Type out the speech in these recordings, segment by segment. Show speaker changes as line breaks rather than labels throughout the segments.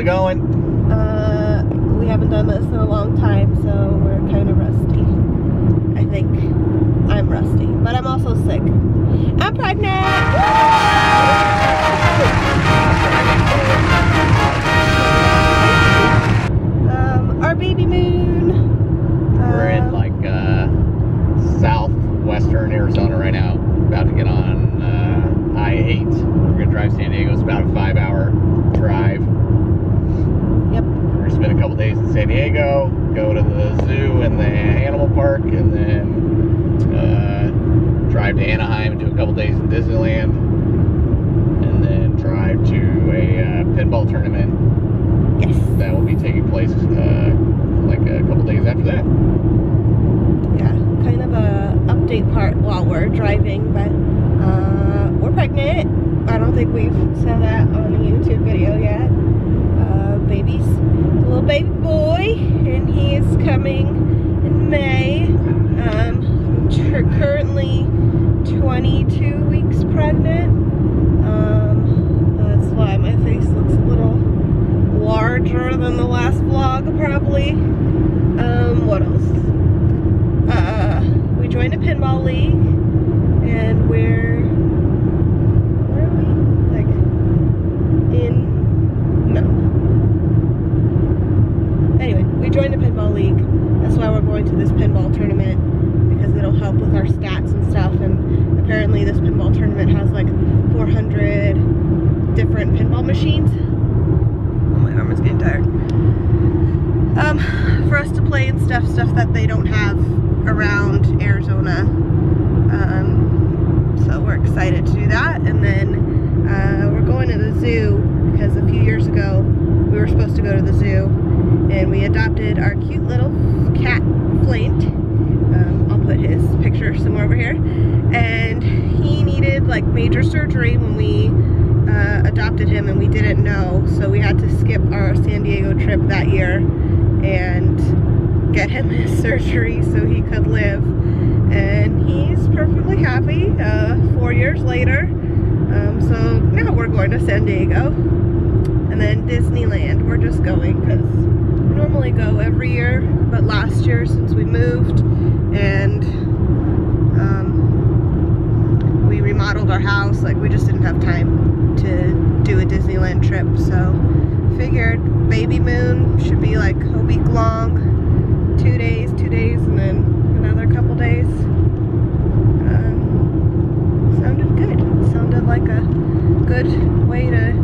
it going?
We haven't done this in a long time, so we're kind of rusty. I think I'm rusty, but I'm also sick. I'm pregnant! Our baby moon.
We're in like southwestern Arizona right now. About to get on I-8. We're gonna drive San Diego. It's about a 5-hour drive.
Yep.
We're gonna spend a couple days in San Diego, go to the zoo and the animal park, and then drive to Anaheim and do a couple days in Disneyland, and then drive to a pinball tournament.
Yes.
That will be taking place like a couple days after that.
Yeah, kind of a update part while we're driving, but we're pregnant. I don't think we've said that on the YouTube video yet. Baby's a little baby boy, and he is coming in May. Currently 22 weeks pregnant. That's why my face looks a little larger than the last vlog, probably. What else? We joined a pinball league, and where are we? Like, anyway, we joined a pinball league. That's why we're going to this pinball tournament, because it'll help with our stats and stuff. And apparently this pinball tournament has like 400 different pinball machines. Oh, my arm is getting tired. For us to play and stuff that they don't have around Arizona. So we're excited to do that. And then we're going to the zoo, because a few years ago we were supposed to go to the zoo, and we adopted our cute little cat, Flint. I'll put his picture somewhere over here. And he needed like major surgery when we adopted him, and we didn't know, so we had to skip our San Diego trip that year and get him his surgery so he could live. And he's perfectly happy 4 years later. So now we're going to San Diego, and then Disneyland. We're just going because we normally go every year, but last year, since we moved and we remodeled our house, like, we just didn't have time to do a Disneyland trip. So figured Babymoon should be like a week long, 2 days, and then another couple days. Sounded good. Sounded like a good way to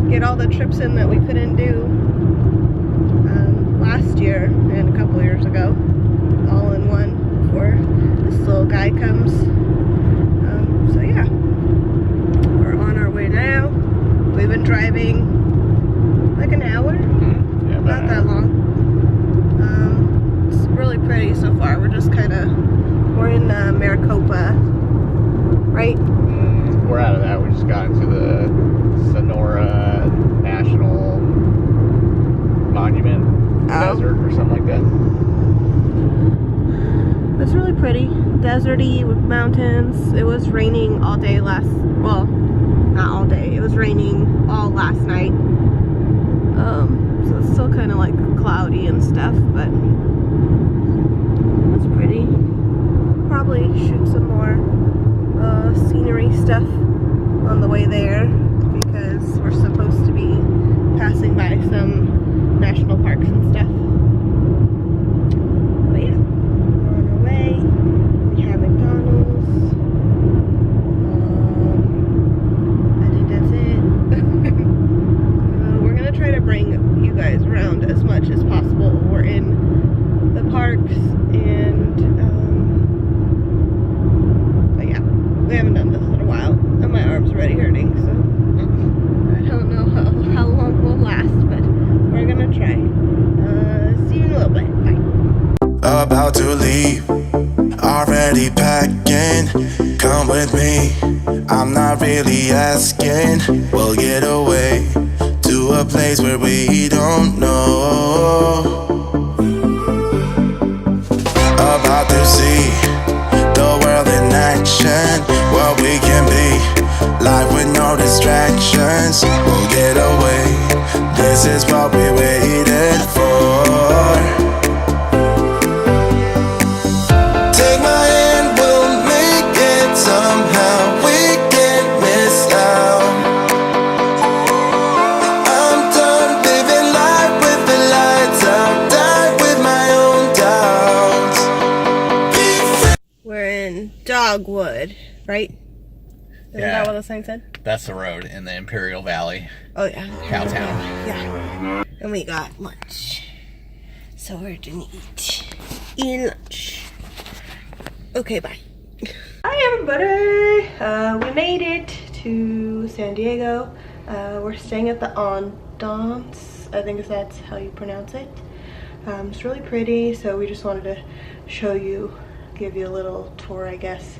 get all the trips in that we couldn't do last year and a couple years ago, all in one before this little guy comes. So yeah, we're on our way now. We've been driving like an hour.
Yeah,
not that long. It's really pretty so far. We're just we're in Maricopa, right?
We're out of that. We just got into the Sonora National Monument Desert or something like that.
It's really pretty. Deserty with mountains. It was raining all day well, not all day. It was raining all last night. So it's still kind of like cloudy and stuff, but it's pretty. Probably shoot some more scenery stuff on the way there, because we're supposed to be passing by some national parks and stuff. But yeah, we're on our way. We have McDonald's. I think that's it. We're gonna try to bring you guys around as much as possible. We're in the parks, and but yeah, we haven't done this in a while, and my arm's already hurting, so I don't know how long we'll last, but we're gonna try. See you in a little bit. Bye.
About to leave, already packing. Come with me, I'm not really asking. We'll get away to a place where we don't know. About to see the world in action, what we can be, life with no distractions. We'll get away, this is what we waited for. Take my hand, we'll make it somehow. We can't miss out. I'm done living life with the lights out. Die with my own doubts.
We're in Dogwood, right? Isn't that what the sign said?
That's the road in the Imperial Valley.
Oh yeah.
Cowtown.
Yeah. And we got lunch. So we're gonna eat lunch. Okay, bye. Hi everybody. We made it to San Diego. We're staying at the Andaz. I think that's how you pronounce it. It's really pretty, so we just wanted to show you, give you a little tour, I guess.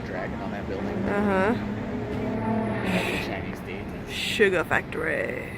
Dragon on that building.
Uh-huh.
Chinese theater.
Sugar factory.